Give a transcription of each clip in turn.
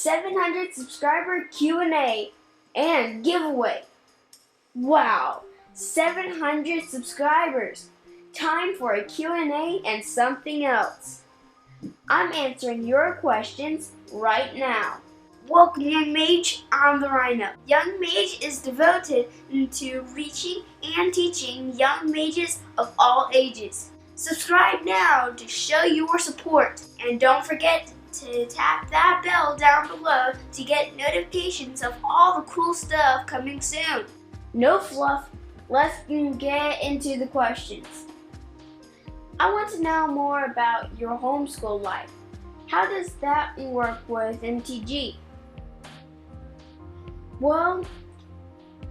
700 subscriber Q&A and giveaway. Wow, 700 subscribers. Time for a Q&A and something else. I'm answering your questions right now. Welcome, Young Mage. I'm the Rhino. Young Mage is devoted to reaching and teaching young mages of all ages. Subscribe now to show your support. And don't forget to tap that bell down below to get notifications of all the cool stuff coming soon. No fluff, let's get into the questions. I want to know more about your homeschool life. How does that work with MTG? Well,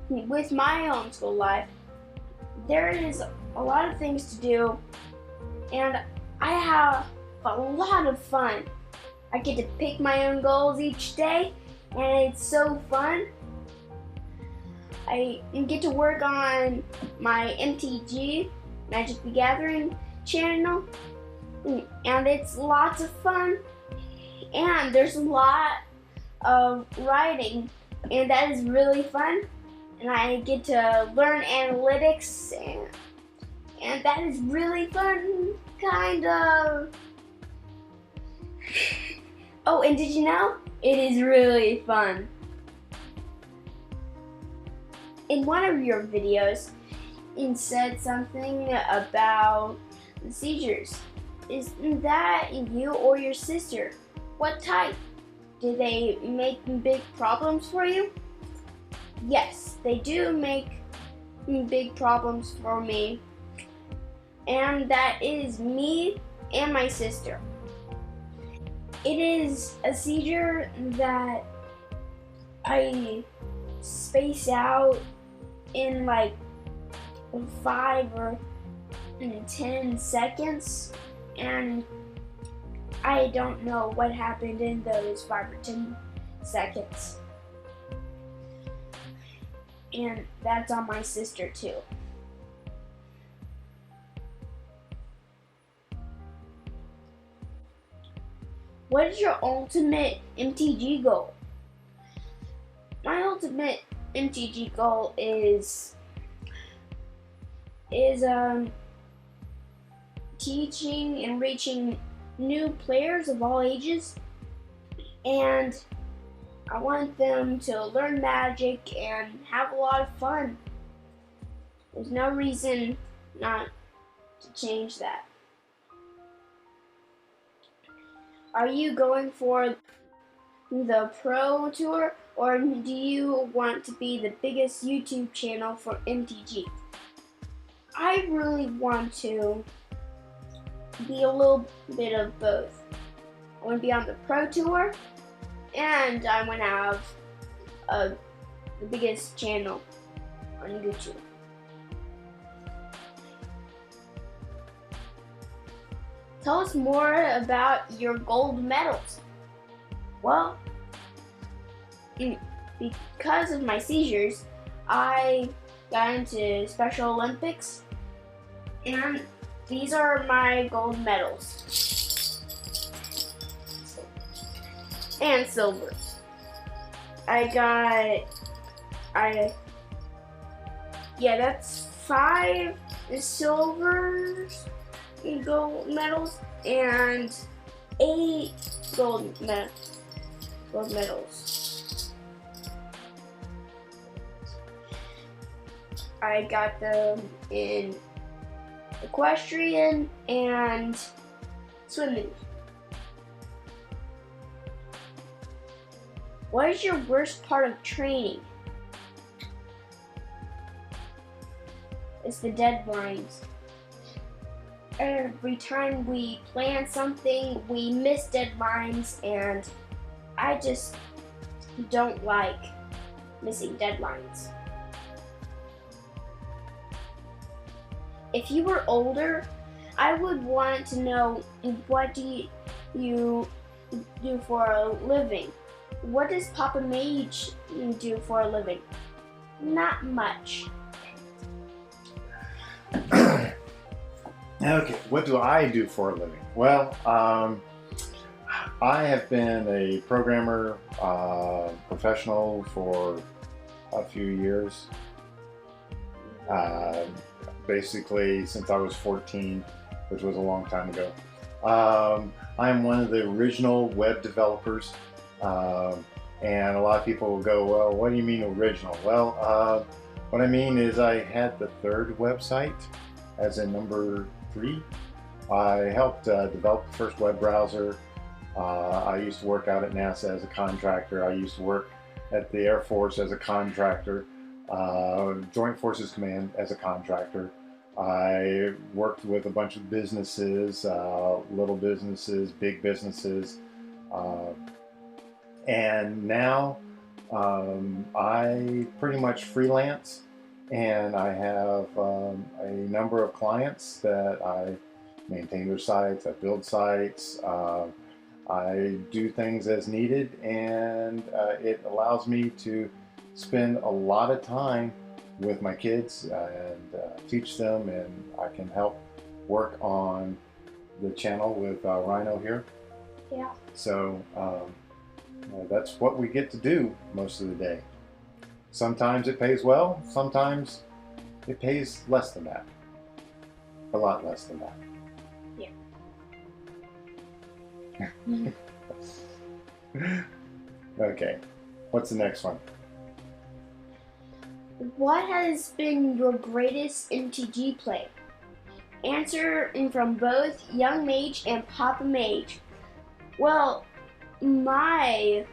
with my homeschool life, there is a lot of things to do, and I have a lot of fun. I get to pick my own goals each day, and it's so fun. I get to work on my MTG, Magic the Gathering channel, and it's lots of fun, and there's a lot of writing, and that is really fun, and I get to learn analytics, and that is really fun, kind of. Oh, and did you know? It is really fun. In one of your videos, you said something about the seizures. Is that you or your sister? What type? Do they make big problems for you? Yes, they do make big problems for me. And that is me and my sister. It is a seizure that I space out in like 5 or 10 seconds, and I don't know what happened in those 5 or 10 seconds. And that's on my sister too. What is your ultimate MTG goal? My ultimate MTG goal is teaching and reaching new players of all ages, and I want them to learn Magic and have a lot of fun. There's no reason not to change that. Are you going for the Pro Tour, or do you want to be the biggest YouTube channel for MTG? I really want to be a little bit of both. I want to be on the Pro Tour, and I want to have the biggest channel on YouTube. Tell us more about your gold medals. Well, because of my seizures, I got into Special Olympics, and these are my gold medals. And silver. That's 5 silvers, gold medals, and 8 gold medals. I got them in equestrian and swimming. What is your worst part of training? It's the deadlines. Every time we plan something, we miss deadlines, and I just don't like missing deadlines. If you were older, I would want to know, what do you do for a living? What does Papa Mage do for a living? Not much. Okay, what do I do for a living? Well, I have been a programmer professional for a few years. Basically, since I was 14, which was a long time ago. I am one of the original web developers, and a lot of people will go, well, what do you mean original? Well, what I mean is I had the third website, as in number 3. I helped develop the first web browser. I used to work out at NASA as a contractor. I used to work at the Air Force as a contractor, Joint Forces Command as a contractor. I worked with a bunch of businesses, little businesses, big businesses, and now I pretty much freelance, and I have a number of clients that I maintain their sites, I build sites, I do things as needed, and it allows me to spend a lot of time with my kids and teach them, and I can help work on the channel with Rhino here. Yeah. So that's what we get to do most of the day. Sometimes it pays well, sometimes it pays less than that. A lot less than that. Yeah. Okay, what's the next one? What has been your greatest MTG play? Answering from both Young Mage and Papa Mage. Well, my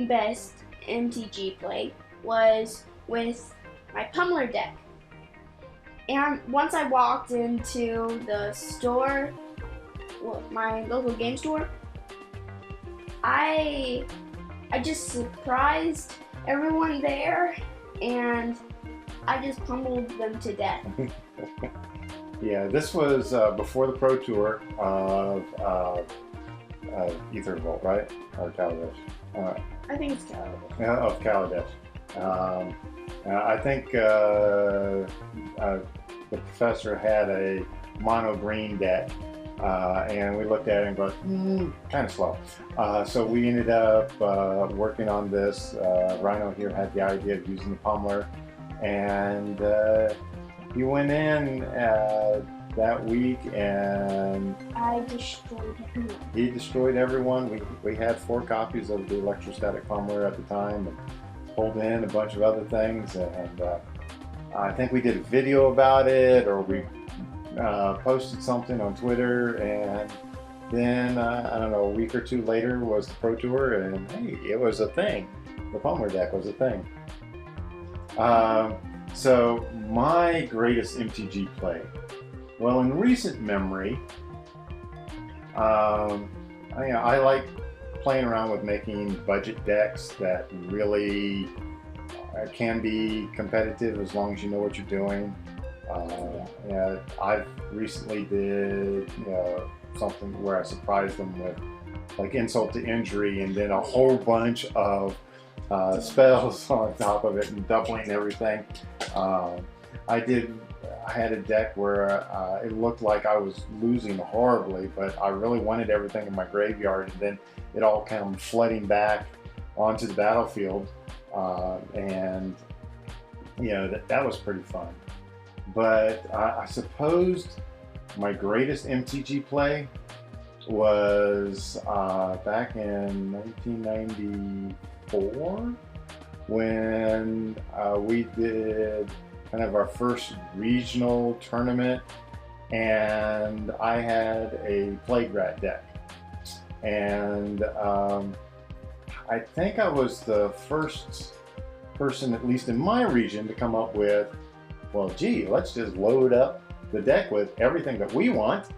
best MTG play was with my Pummeler deck. And once I walked into the store, my local game store, I just surprised everyone there, and I just pummeled them to death. Yeah, this was before the Pro Tour of Ethervolt, right? Or Kaladesh? I think it's Kaladesh. Yeah, of Kaladesh. I think the professor had a mono green deck, and we looked at it and go, kind of slow. So we ended up working on this. Rhino here had the idea of using the Pummeler, and he went in that week and I destroyed everyone. he destroyed everyone. We had 4 copies of the electrostatic Pummeler at the time, and pulled in a bunch of other things, and I think we did a video about it, or we posted something on Twitter, and then I don't know, a week or 2 later was the Pro Tour, and hey, it was a thing. The Pummeler deck was a thing. So my greatest MTG play, well, in recent memory, I like playing around with making budget decks that really can be competitive as long as you know what you're doing. Yeah, I've recently did something where I surprised them with like insult to injury, and then a whole bunch of spells on top of it and doubling everything. I had a deck where it looked like I was losing horribly, but I really wanted everything in my graveyard, and then it all came flooding back onto the battlefield, and that was pretty fun. But I suppose my greatest MTG play was back in 1994 when we did kind of our first regional tournament, and I had a Plague Rat deck, and I think I was the first person, at least in my region, to come up with, well, gee, let's just load up the deck with everything that we want,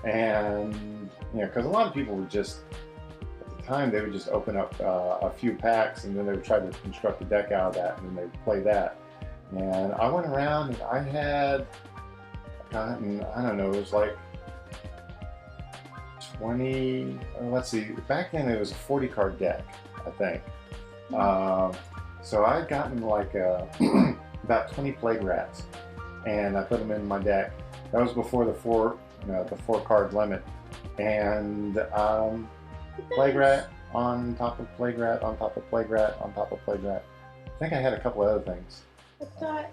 and because a lot of people were just, at the time, they would just open up a few packs, and then they would try to construct a deck out of that, and then they would play that. And I went around and I had gotten, I don't know, it was like 20, let's see, back then it was a 40 card deck, I think. So I'd gotten like about 20 Plague Rats, and I put them in my deck. That was before the 4 card limit. and Plague Rat on top of Plague Rat on top of Plague Rat on top of Plague Rat. I think I had a couple of other things. I thought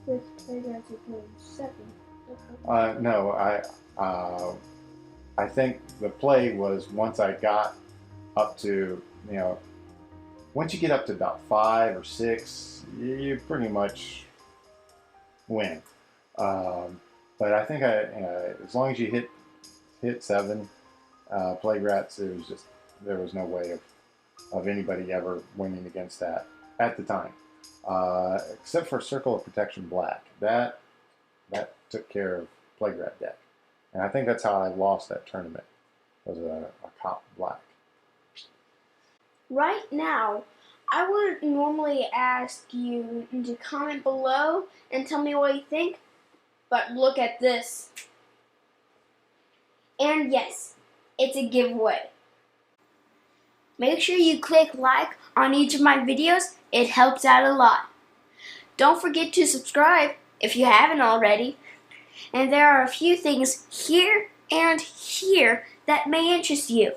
with playgrounds you played 7. No, I think the play was once I got up to, once you get up to about 5 or 6, you pretty much win. But I think as long as you hit 7 Plague Rats, there was no way of anybody ever winning against that at the time, except for Circle of Protection Black. That took care of Plague Rat deck, and I think that's how I lost that tournament. Was a cop black. Right now, I would normally ask you to comment below and tell me what you think, but look at this. And yes, it's a giveaway. Make sure you click like on each of my videos, it helps out a lot. Don't forget to subscribe if you haven't already. And there are a few things here and here that may interest you.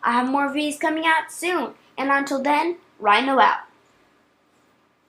I have more videos coming out soon, and until then, Rhino out.